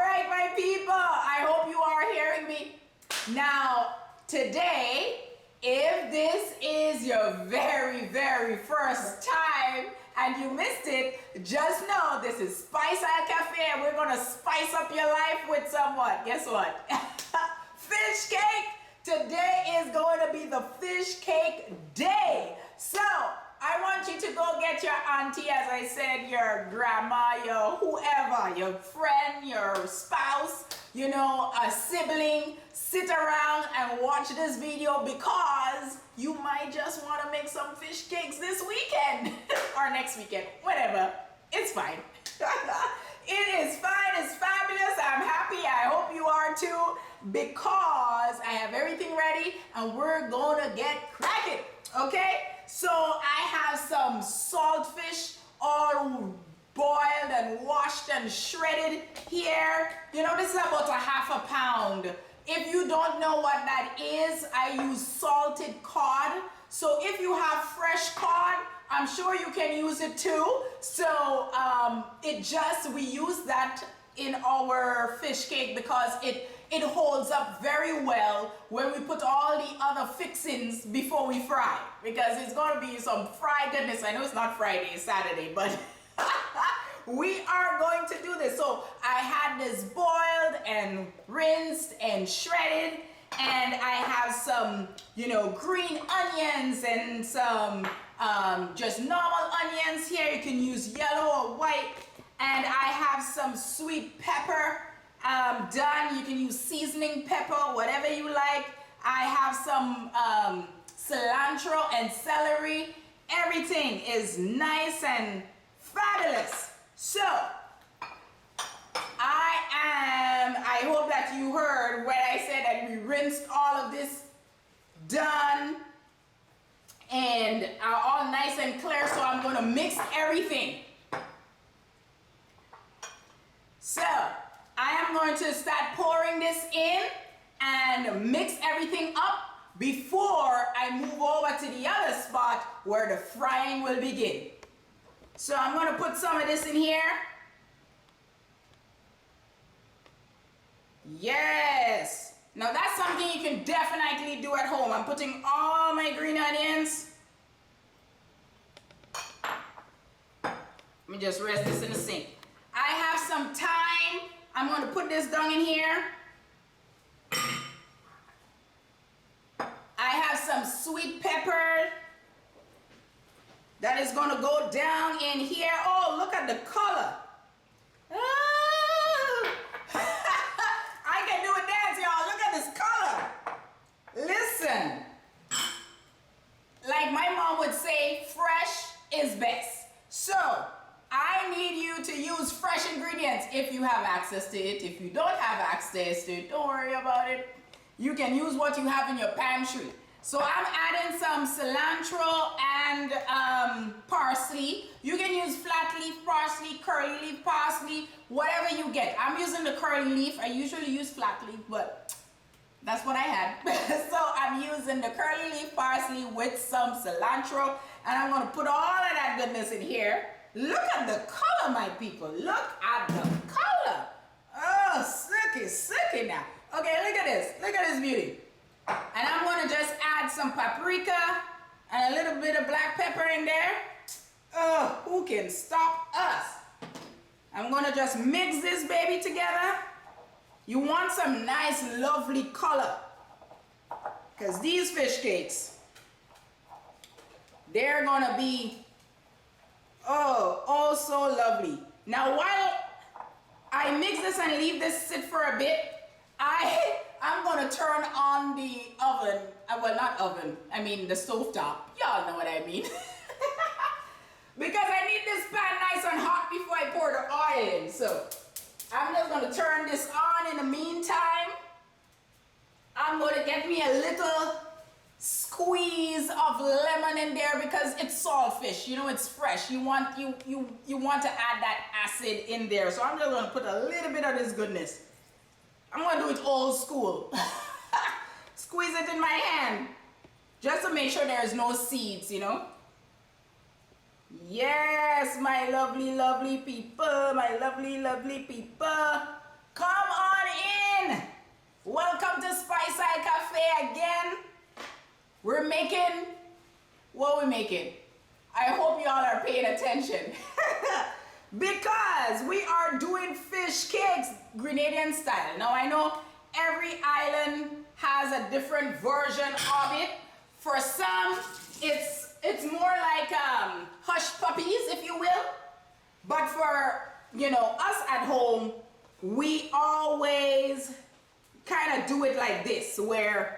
right, my people, I hope you are hearing me. Now, today, if this is your very first time and you missed it, just know this is Spice Isle Cafe and we're gonna spice up your life with some what? Guess what? Fish cake! Today is going to be the fish cake day. So, I want you to go get your auntie, as I said, your grandma, your whoever, your friend, your spouse, you know, a sibling, sit around and watch this video because you might just want to make some fish cakes this weekend or next weekend, whatever. It's fine. It is fine, it's fabulous. I'm happy, I hope you are too, because I have everything ready and we're gonna get cracking, okay? So I have some saltfish all boiled and washed and shredded here. You know, this is about a half a pound. If you don't know what that is, I use salted cod. So if you have fresh cod, I'm sure you can use it too. So we use that in our fish cake because it holds up very well when we put all the other fixings before we fry, because it's going to be some fried goodness. I know it's not Friday, it's Saturday, but we are going to do this. So I had this boiled and rinsed and shredded, and I have some, you know, green onions and some just normal onions here. You can use yellow or white. And I have some sweet pepper done. You can use seasoning pepper, whatever you like. I have some cilantro and celery. Everything is nice and fabulous. So, I hope that you heard when I said that we rinsed all of this done and are all nice and clear. So I'm going to mix everything. So, I am going to start pouring this in and mix everything up before I move over to the other spot where the frying will begin. So, I'm going to put some of this in here. Yes! Now, that's something you can definitely do at home. I'm putting all my green onions. Let me just rest this in the sink. I have some thyme. I'm going to put this down in here. I have some sweet pepper that is going to go down in here. Oh, look at the color. Oh. I can do a dance, y'all. Look at this color. Listen. Like my mom would say, fresh is best. So, I need you to use fresh ingredients if you have access to it. If you don't have access to it, don't worry about it. You can use what you have in your pantry. So I'm adding some cilantro and parsley. You can use flat leaf parsley, curly leaf parsley, whatever you get. I'm using the curly leaf. I usually use flat leaf, but that's what I had. So I'm using the curly leaf parsley with some cilantro, and I'm going to put all of that goodness in here. Look at the color, my people. Look at the color. Oh, silky now. Okay, look at this. Look at this beauty. And I'm going to just add some paprika and a little bit of black pepper in there. Oh, who can stop us? I'm going to just mix this baby together. You want some nice, lovely color, because these fish cakes, they're going to be oh so lovely. Now while I mix this and leave this sit for a bit, I'm going to turn on the oven. Well, not oven, I mean the stove top. Y'all know what I mean. Because I need this pan nice and hot before I pour the oil in. So I'm just going to turn this on. In the meantime, I'm going to get me a little squeeze squeeze of lemon in there because it's saltfish. You know, it's fresh. You want to add that acid in there. So I'm just gonna put a little bit of this goodness. I'm gonna do it old school. Squeeze it in my hand just to make sure there's no seeds, you know. Yes, my lovely, lovely people, my lovely, lovely people. Come on in. Welcome to Spice Eye Cafe again. We're making, what are we making? I hope y'all are paying attention. Because we are doing fish cakes, Grenadian style. Now I know every island has a different version of it. For some, it's more like hush puppies, if you will. But for, you know, us at home, we always kind of do it like this, where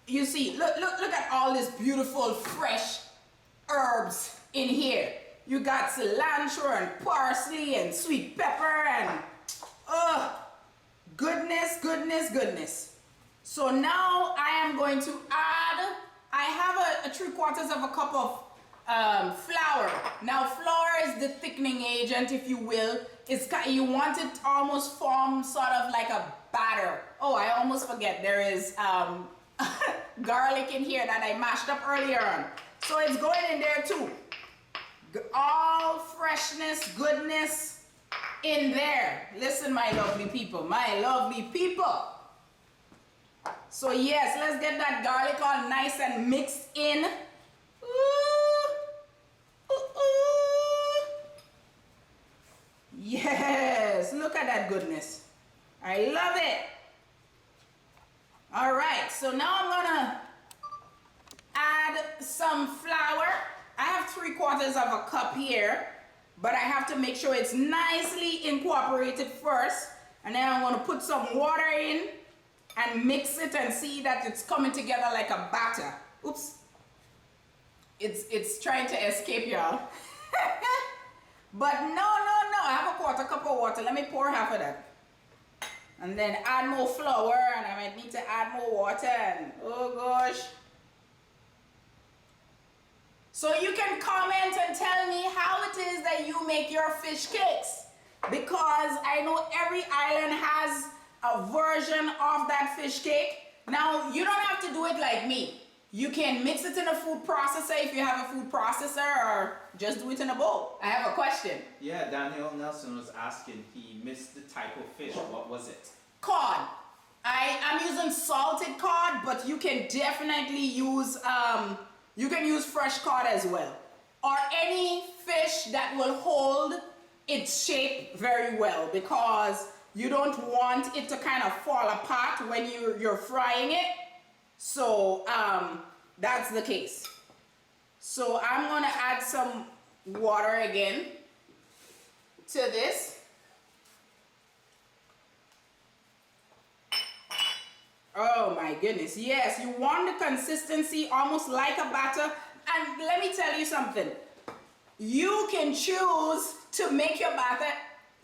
you see, look at all this beautiful fresh herbs in here. You got cilantro and parsley and sweet pepper and goodness, goodness, goodness. So now I am going to add, I have a 3/4 of a cup of flour. Now flour is the thickening agent, if you will. You want it to almost form sort of like a batter. Oh, I almost forget, there is garlic in here that I mashed up earlier on. So it's going in there too. All freshness, goodness in there. Listen, my lovely people, my lovely people. So yes, let's get that garlic all nice and mixed in. Ooh, ooh, ooh. Yes, look at that goodness. I love it. All right, so now I'm gonna add some flour. I have 3/4 of a cup here, but I have to make sure it's nicely incorporated first. And then I'm gonna put some water in and mix it and see that it's coming together like a batter. Oops. It's trying to escape, y'all. But no. I have a 1/4 cup of water. Let me pour half of that. And then add more flour, and I might need to add more water, and oh gosh. So you can comment and tell me how it is that you make your fish cakes, because I know every island has a version of that fish cake. Now, you don't have to do it like me. You can mix it in a food processor if you have a food processor, or just do it in a bowl. I have a question. Yeah, Daniel Nelson was asking, he missed the type of fish. What was it? Cod. I'm using salted cod, but you can definitely use fresh cod as well, or any fish that will hold its shape very well, because you don't want it to kind of fall apart when you're frying it. So that's the case. So I'm gonna add some water again to this. Oh my goodness, yes, you want the consistency almost like a batter. And let me tell you something. You can choose to make your batter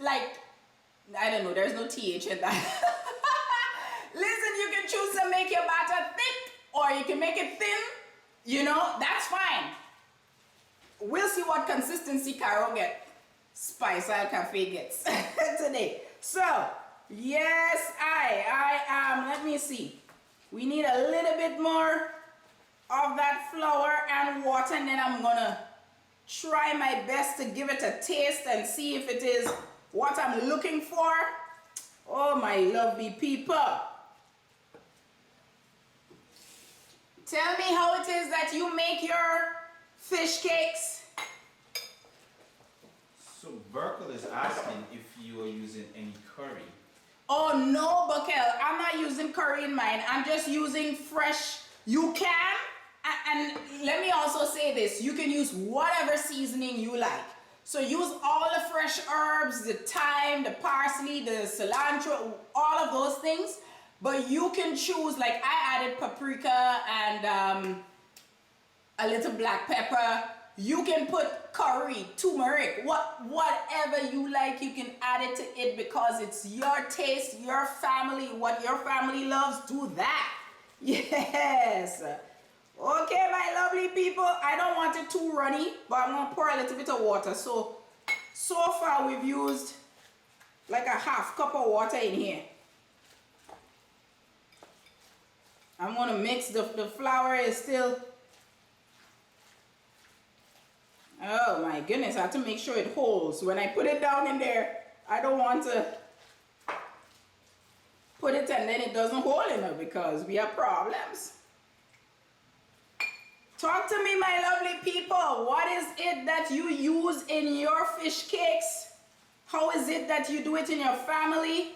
like, I don't know, there's no TH in that. Listen, you can choose to make your batter thick, or you can make it thin. You know, that's fine. We'll see what consistency Caro gets. Spice Eye Cafe gets today. So, yes, I am. Let me see. We need a little bit more of that flour and water, and then I'm gonna try my best to give it a taste and see if it is what I'm looking for. Oh, my lovely people. Tell me how it is that you make your fish cakes. So Burkle is asking if you are using any curry. Oh no, Buckel, I'm not using curry in mine. I'm just using fresh. You can, and let me also say this, you can use whatever seasoning you like. So use all the fresh herbs, the thyme, the parsley, the cilantro, all of those things. But you can choose, like I added paprika and a little black pepper. You can put curry, turmeric, whatever you like, you can add it to it, because it's your taste, your family, what your family loves, do that. Yes. Okay, my lovely people, I don't want it too runny, but I'm gonna pour a little bit of water. So far we've used like a half cup of water in here. I'm gonna mix the flour is still, oh my goodness, I have to make sure it holds. When I put it down in there, I don't want to put it and then it doesn't hold in it because we have problems. Talk to me, my lovely people. What is it that you use in your fish cakes? How is it that you do it in your family?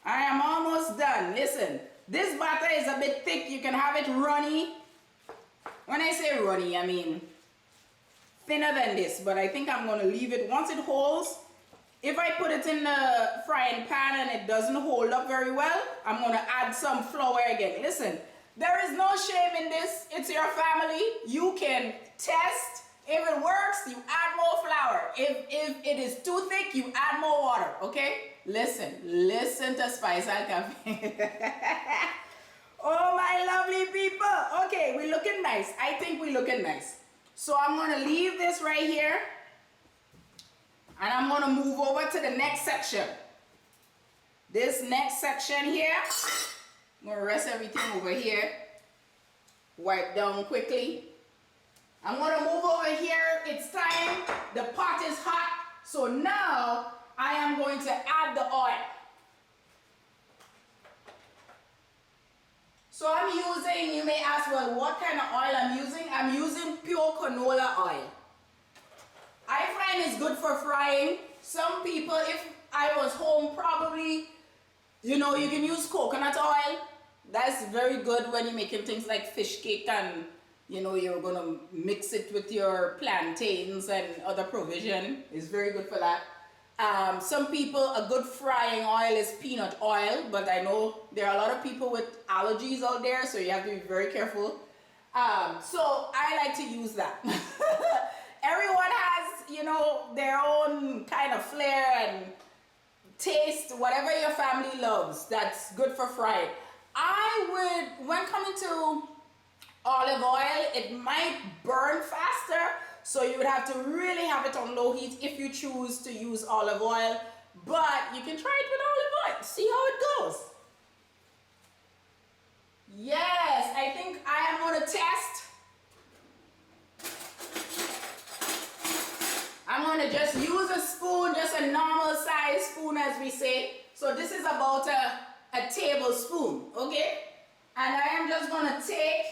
I am almost done. Listen, this batter is a bit thick. You can have it runny. When I say runny, I mean thinner than this, but I think I'm going to leave it. Once it holds, if I put it in the frying pan and it doesn't hold up very well, I'm going to add some flour again. Listen, there is no shame in this. It's your family. You can test. If it works, you add more flour. If it is too thick, you add more water, okay? Listen to Spice and Cafe. Oh, my lovely people. Okay, we're looking nice. I think we're looking nice. So I'm going to leave this right here. And I'm going to move over to the next section. This next section here, I'm going to rest everything over here. Wipe down quickly. I'm going to move over here. It's time. The pot is hot. So now I am going to add the oil. So I'm using, you may ask, well, what kind of oil I'm using? I'm using pure canola oil. I find it's good for frying. Some people, if I was home, probably, you know, you can use coconut oil. That's very good when you're making things like fish cake and, you know, you're going to mix it with your plantains and other provision. It's very good for that. Some people, a good frying oil is peanut oil, but I know there are a lot of people with allergies out there, so you have to be very careful. So I like to use that. Everyone has, you know, their own kind of flair and taste, whatever your family loves, that's good for frying. I would, when coming to olive oil, it might burn faster, so you would have to really have it on low heat if you choose to use olive oil, but you can try it with olive oil, see how it goes. Yes, I think I am going to test. I'm going to just use a spoon, just a normal size spoon as we say. So this is about a tablespoon, okay? And I am just going to take,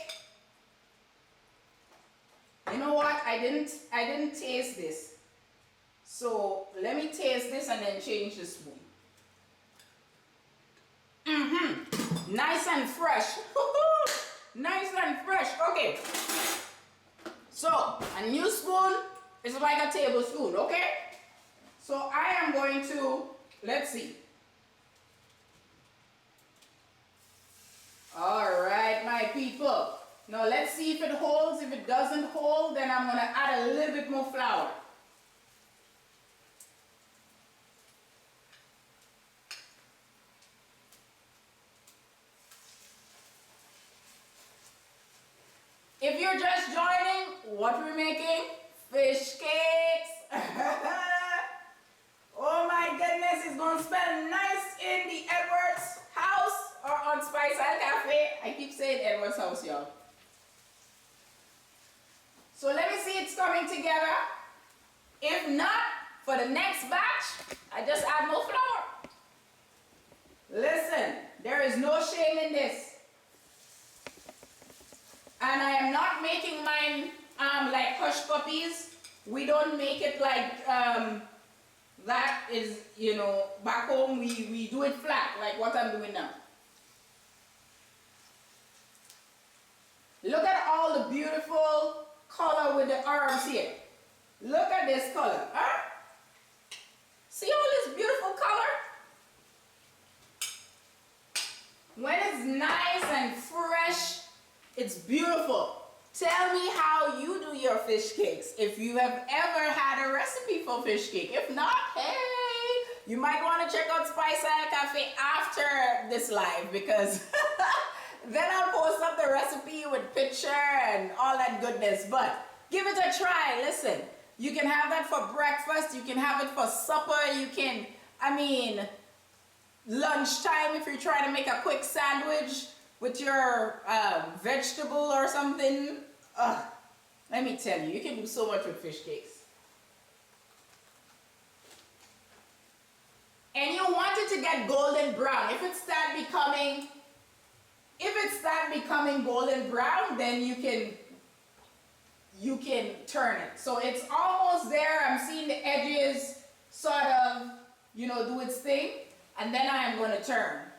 you know what, I didn't taste this. So let me taste this and then change the spoon. Nice and fresh. Nice and fresh. Okay. So a new spoon is like a tablespoon, okay? So I am going to, let's see. All right, my people. Now let's see if it holds. If it doesn't hold, then I'm going to add a little bit more flour. If you're just joining, what we're making? Fish cakes. Oh my goodness, it's going to smell nice in the Edwards house or on Spice and Cafe. I keep saying Edwards house, y'all. So let me see it's coming together. If not, for the next batch, I just add more flour. Listen, there is no shame in this. And I am not making mine like hush puppies. We don't make it like that is, you know, back home we do it flat like what I'm doing now. Look at all the beautiful color with the herbs here. Look at this color, huh? See all this beautiful color? When it's nice and fresh, it's beautiful. Tell me how you do your fish cakes. If you have ever had a recipe for fish cake. If not, hey, You might want to check out Spice Isle Cafe after this live because then I'll post up the recipe with picture and all that goodness. But give it a try. Listen, you can have that for breakfast. You can have it for supper. You can, I mean, lunchtime if you're trying to make a quick sandwich with your vegetable or something. Let me tell you, you can do so much with fish cakes. And you want it to get golden brown. If it start becoming golden brown, then you can turn it. So it's almost there. I'm seeing the edges sort of, you know, do its thing. And then I am going to turn.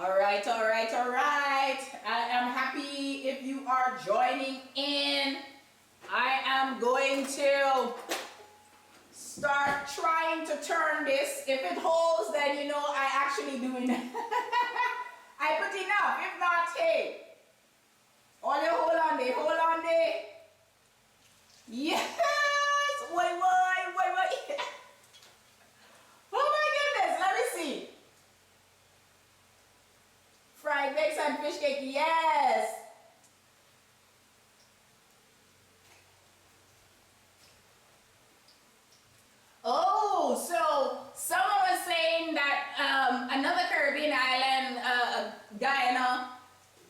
All right. I am happy if you are joining in. I am going to start trying to turn this. If it holds, then you know I actually doing it. I put enough. If not, hey. All you hold on there. Yes! Wait. Oh my goodness, let me see. Fried eggs and fish cake, yes. Oh, so someone was saying that another Caribbean island, Guyana,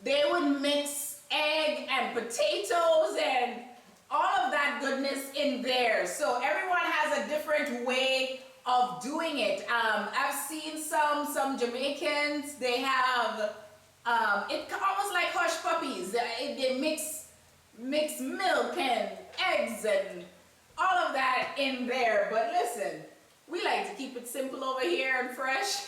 they would mix egg and potatoes and all of that goodness in there. So everyone has a different way of doing it. I've seen some Jamaicans, they have it almost like hush puppies. They mix milk and eggs and all of that in there. But listen, we like to keep it simple over here and fresh.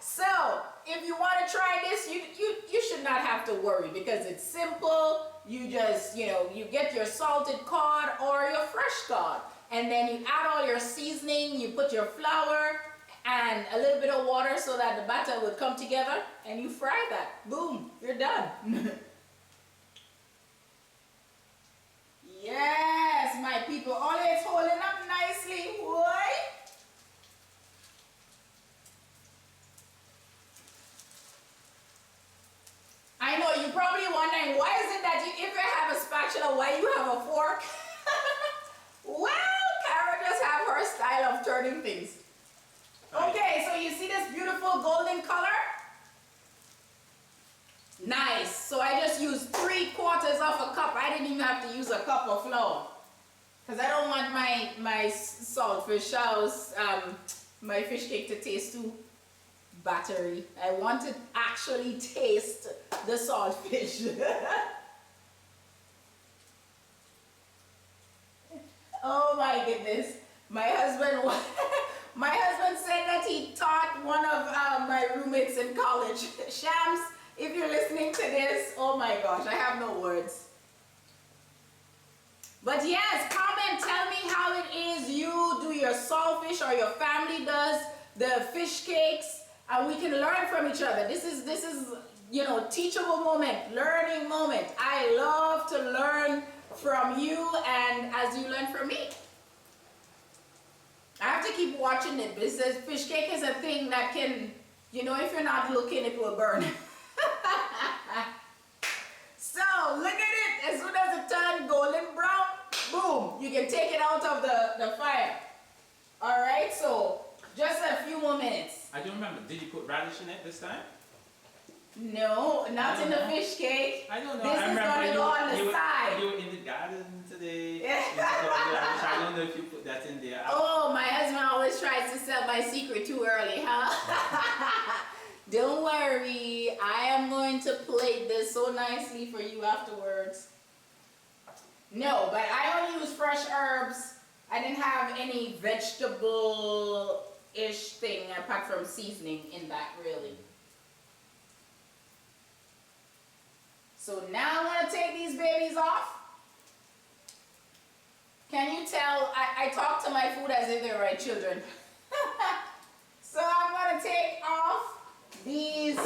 So if you want to try this, you should not have to worry because it's simple. You just, you know, you get your salted cod or your fresh cod, and then you add all your seasoning, you put your flour and a little bit of water so that the batter would come together, and you fry that. Boom, you're done. Yes, my people, all it's holding up nicely. Boy. I know you're probably wondering, why is it that if you have a spatula, why you have a fork? Well, Kara just have her style of turning things. Okay, so you see this beautiful golden color? Nice. So I just used 3/4 of a cup. I didn't even have to use a cup of flour. Because I don't want my saltfish shells, my fish cake to taste too battery. I want to actually taste the saltfish. Oh my goodness. My husband said that he taught one of my roommates in college. Shams, if you're listening to this, oh my gosh, I have no words. But yes, comment, tell me how it is you do your saltfish or your family does the fish cakes, and we can learn from each other. This is you know, teachable moment, learning moment. I love to learn from you and as you learn from me. I have to keep watching it because fish cake is a thing that can, you know, if you're not looking, it will burn. So look at it. As soon as it turns golden brown, boom, you can take it out of the fire. All right, so just a few more minutes. I don't remember. Did you put radish in it this time? No, not in the fish cake. I don't know. This is going to go on the side. You were in the garden today. I don't know if you put that in there. Oh, my husband always tries to sell my secret too early, huh? Don't worry. I am going to plate this so nicely for you afterwards. No, but I only use fresh herbs. I didn't have any vegetable-ish thing apart from seasoning in that, really. So now I'm going to take these babies off. Can you tell I talk to my food as if they're my children? So I'm gonna take off these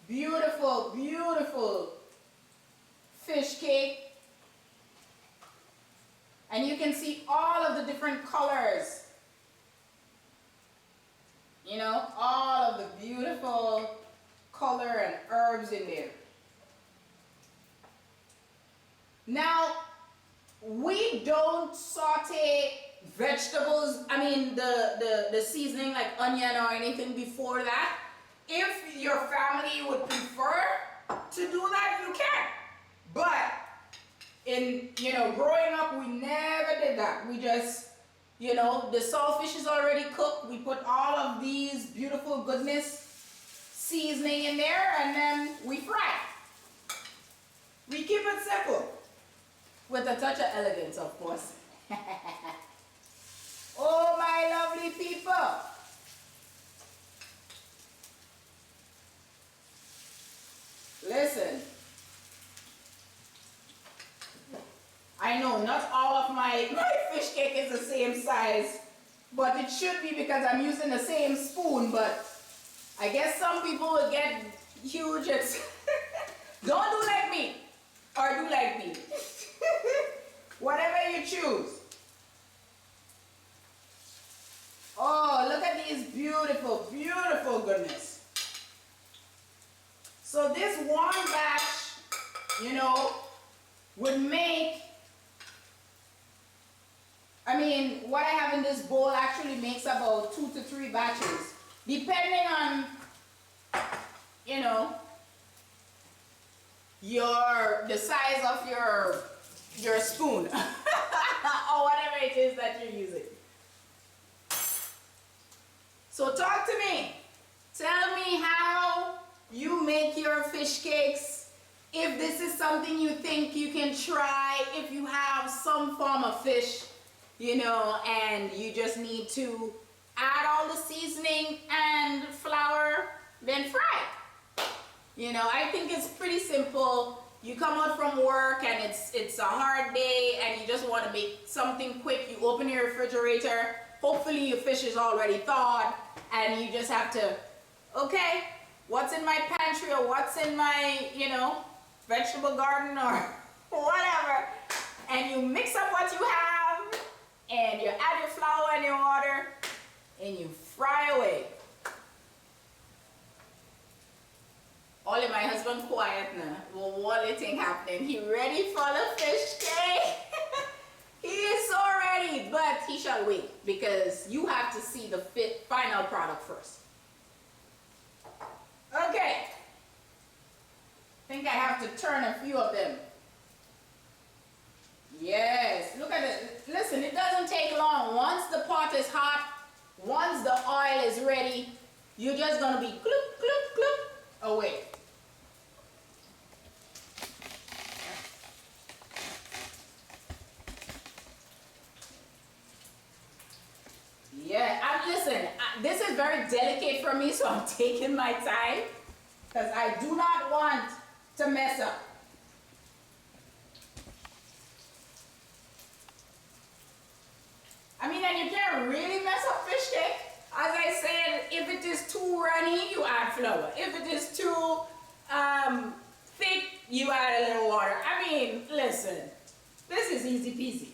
beautiful, beautiful fish cake. And you can see all of the different colors. You know, all of the beautiful color and herbs in there. Now, we don't saute vegetables, I mean the seasoning like onion or anything before that. If your family would prefer to do that, you can. But in, you know, growing up, we never did that. We just, you know, the saltfish is already cooked. We put all of these beautiful goodness seasoning in there and then we fry. We keep it simple with a touch of elegance, of course. Oh, my lovely people. Listen. I know not all of my fish cake is the same size, but it should be because I'm using the same spoon, but I guess some people will get huge. Don't do like me, or do like me. Whatever you choose. Oh, look at these beautiful, beautiful goodness. So this one batch, you know, would make, I mean, what I have in this bowl actually makes about 2 to 3 batches, depending on, you know, the size of your spoon or whatever it is that you're using. So talk to me. Tell me how you make your fish cakes. If this is something you think you can try, if you have some form of fish, you know, and you just need to add all the seasoning and flour, then fry. You know, I think it's pretty simple. You come out from work and it's a hard day and you just want to make something quick. You open your refrigerator. Hopefully your fish is already thawed and you just have to, okay, what's in my pantry or what's in my, you know, vegetable garden or whatever. And you mix up what you have and you add your flour and your water and you fry away. Only my husband quiet now. Well, what do you think happening? He ready for the fish cake? He is so ready, but he shall wait because you have to see the final product first. Okay. I think I have to turn a few of them. Yes, look at it. Listen, it doesn't take long. Once the pot is hot, once the oil is ready, you're just gonna be cloop, cloop, cloop away. Yeah, listen, this is very delicate for me, so I'm taking my time because I do not want to mess up. I mean, and you can't really mess up fish cake. As I said, if it is too runny, you add flour. If it is too thick, you add a little water. I mean, listen, this is easy peasy.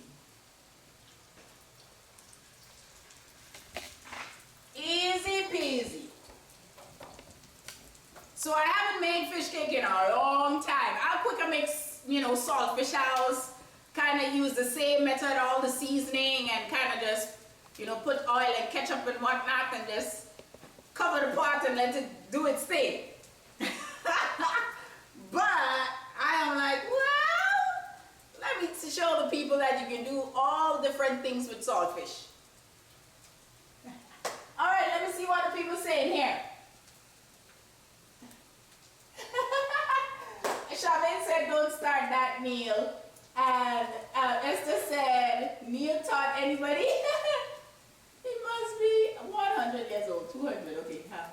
Easy peasy. So I haven't made fish cake in a long time. I'll quicker make, you know, saltfish house, kind of use the same method, all the seasoning, and kind of just, you know, put oil and ketchup and whatnot and just cover the pot and let it do its thing. But I am like, well, let me show the people that you can do all different things with saltfish. All right, let me see what the people saying here. Charmaine said, don't start that, Neil. And Esther said, Neil taught anybody? He must be 100 years old, 200, okay. Huh?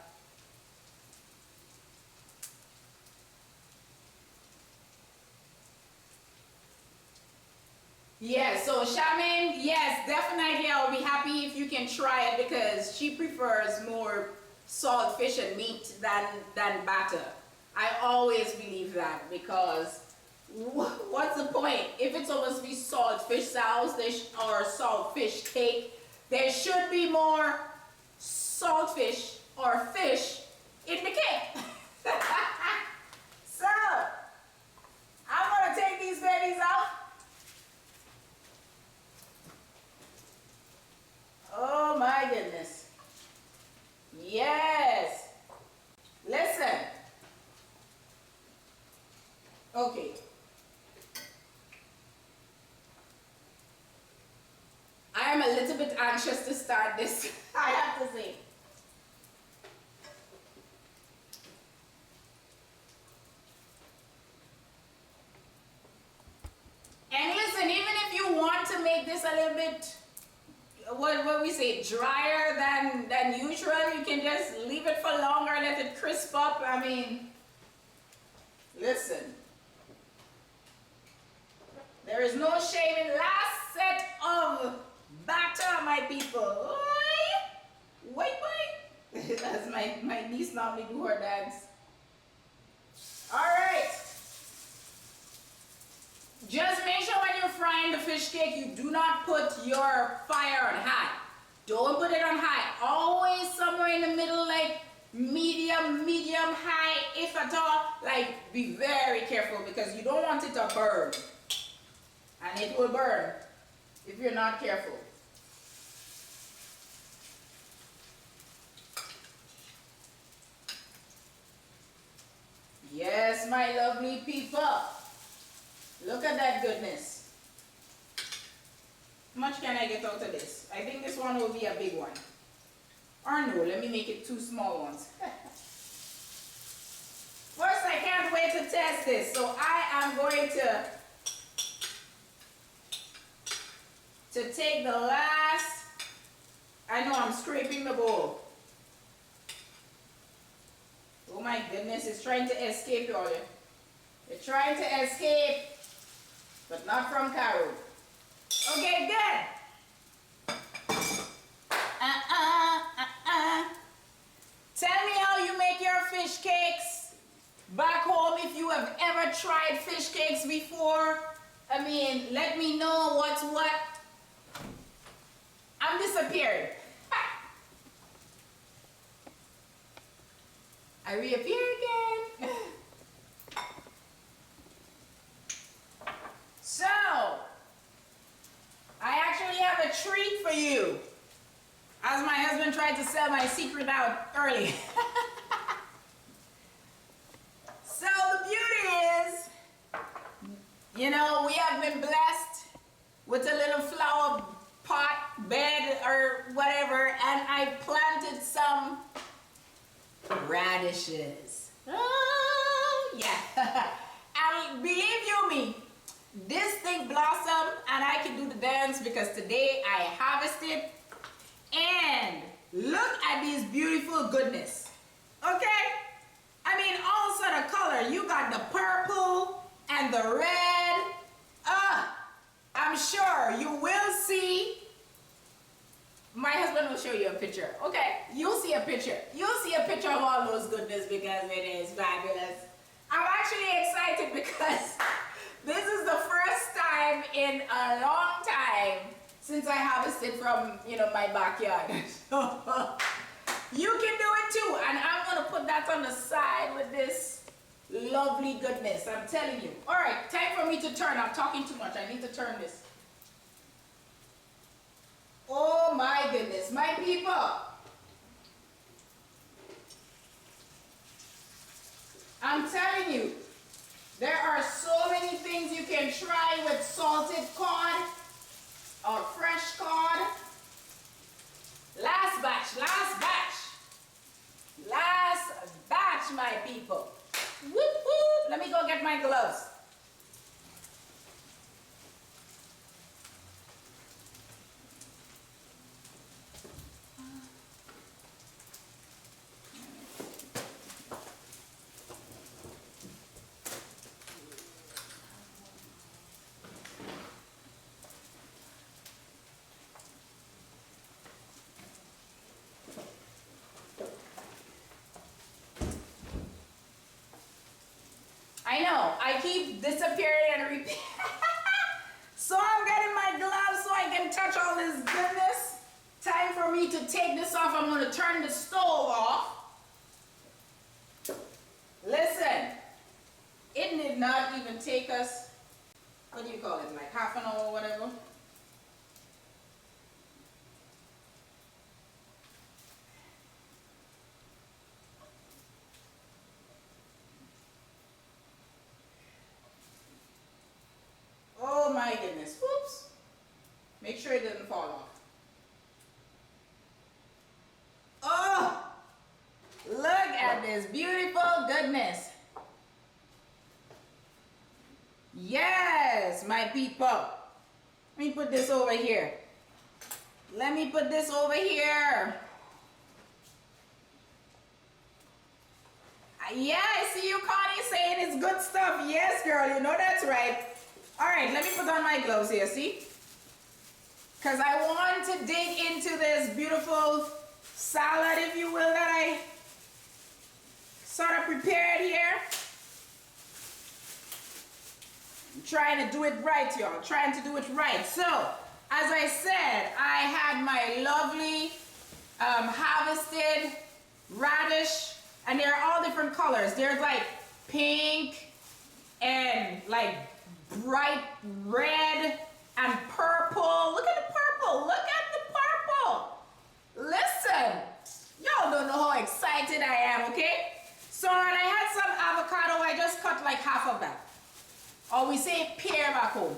Yes, so Charmaine, yes, definitely I'll be happy if you can try it because she prefers more salt fish and meat than batter. I always believe that because what's the point? If it's supposed to be salt fish sauce or salt fish cake, there should be more salt fish or fish in the cake. So, I'm gonna take these babies out. Oh my goodness. Yes. Listen. Okay. I am a little bit anxious to start this, I have to say. And listen, even if you want to make this a little bit, what we say, drier than usual, you can just leave it for longer, let it crisp up. I mean, listen. There is no shame in last set of batter, my people. Oi! Wait, wait. As my niece normally do her dance. All right. Just make sure when you're frying the fish cake, you do not put your fire on high. Don't put it on high. Always somewhere in the middle, like medium, high, if at all. Like, be very careful because you don't want it to burn. And it will burn if you're not careful. Yes, my lovely people. Look at that goodness. How much can I get out of this? I think this one will be a big one. Or no, let me make it 2 small ones. First, I can't wait to test this. So I am going to take the last, I know I'm scraping the bowl. Oh my goodness, it's trying to escape, y'all. It's trying to escape, but not from Carol. Okay, good. Tell me how you make your fish cakes back home if you have ever tried fish cakes before. I mean, let me know what's what. I'm disappeared. I reappear again. So, I actually have a treat for you. As my husband tried to sell my secret out early. So the beauty is, you know, we have been blessed with a little flower pot, bed, or whatever, and I planted some radishes. Oh, yeah. And believe you me, this thing blossomed and I can do the dance because today I harvested. And look at these beautiful goodness. Okay? I mean, all sort of color. You got the purple and the red. I'm sure you will see. My husband will show you a picture. Okay, you'll see a picture. You'll see a picture of all those goodness because it is fabulous. I'm actually excited because this is the first time in a long time since I harvested from, you know, my backyard. You can do it too. And I'm going to put that on the side with this lovely goodness. I'm telling you. All right, time for me to turn. I'm talking too much. I need to turn this. Oh my goodness, my people. I'm telling you, there are so many things you can try with salted cod or fresh cod. Last batch, my people. Whoop, whoop. Let me go get my gloves. I know, I keep disappearing and repeating. So I'm getting my gloves so I can touch all this goodness. Time for me to take this off. I'm going to turn the stove off. Listen, it did not even take us, what do you call it, like half an hour or whatever. Oh my goodness, whoops. Make sure it doesn't fall off. Oh, look at this beautiful goodness. Yes, my people. Let me put this over here. Let me put this over here. Yeah, I see you, Connie, saying it's good stuff. Yes, girl, you know that's right. All right, let me put on my gloves here, see? Because I want to dig into this beautiful salad, if you will, that I sort of prepared here. I'm trying to do it right, y'all. Trying to do it right. So, as I said, I had my lovely harvested radish, and they're all different colors. There's like pink and like bright red and purple. Look at the purple. Look at the purple. Listen, y'all don't know how excited I am, okay? So, and I had some avocado. I just cut like half of that. Or we say pear back home.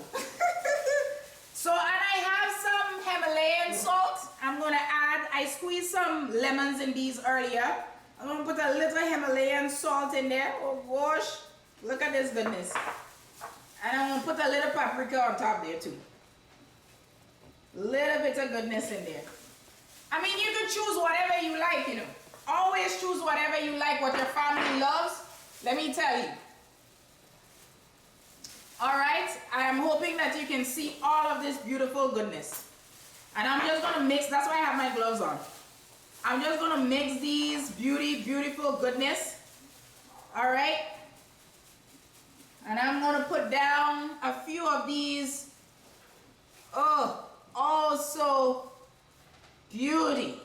So, and I have some Himalayan salt. I'm going to add, I squeezed some lemons in these earlier. I'm going to put a little Himalayan salt in there. Oh gosh, look at this goodness. And I'm going to put a little paprika on top there too. Little bit of goodness in there. I mean, you can choose whatever you like, you know. Always choose whatever you like, what your family loves. Let me tell you. All right, I am hoping that you can see all of this beautiful goodness. And I'm just gonna mix, that's why I have my gloves on. I'm just gonna mix these beautiful goodness. All right. And I'm gonna put down a few of these. Oh, so beauty.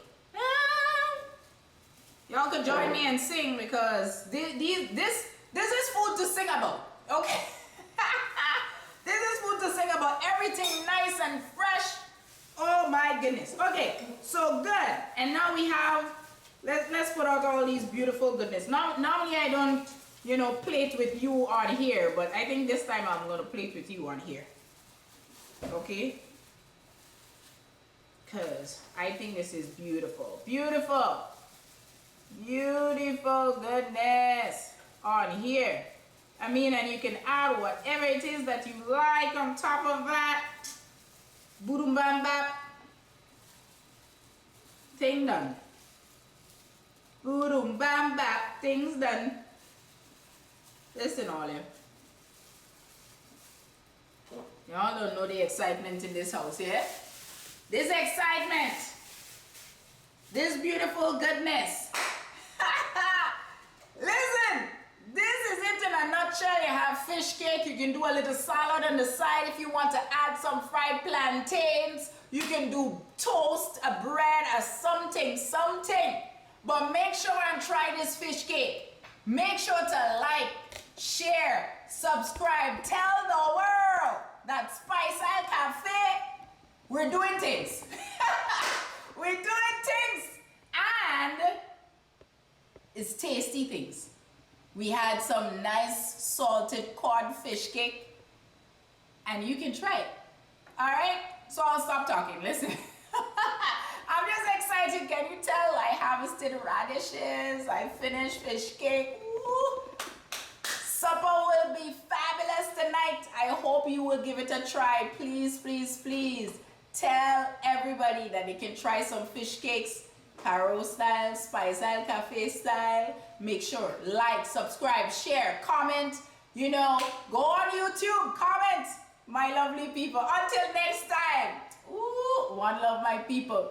Y'all could join me and sing because this is food to sing about, okay? This is food to sing about, everything nice and fresh. Oh my goodness. Okay, so good. And now we have, let's put out all these beautiful goodness. Normally I don't, you know, plate with you on here, but I think this time I'm gonna plate with you on here. Okay? Because I think this is beautiful. Beautiful. Beautiful goodness on here. I mean, and you can add whatever it is that you like on top of that. Boom bam bap. Thing done. Boom bam bap. Things done. Listen, all you. Y'all don't know the excitement in this house, yeah? This excitement. This beautiful goodness. Listen. This is it in a nutshell. You have fish cake. You can do a little salad on the side if you want to add some fried plantains. You can do toast, a bread, a something. But make sure and try this fish cake. Make sure to like, share, subscribe. Tell the world that Spice Isle Cafe, we're doing things. We're doing things. And it's tasty things. We had some nice salted cod fish cake, and you can try it. All right? So I'll stop talking. Listen. I'm just excited. Can you tell? I harvested radishes. I finished fish cake. Woo. Supper will be fabulous tonight. I hope you will give it a try. Please, please, please tell everybody that they can try some fish cakes. Caro style, Spice Isle Cafe style. Make sure, like, subscribe, share, comment. You know, go on YouTube, comment, my lovely people. Until next time. Ooh, one love, my people.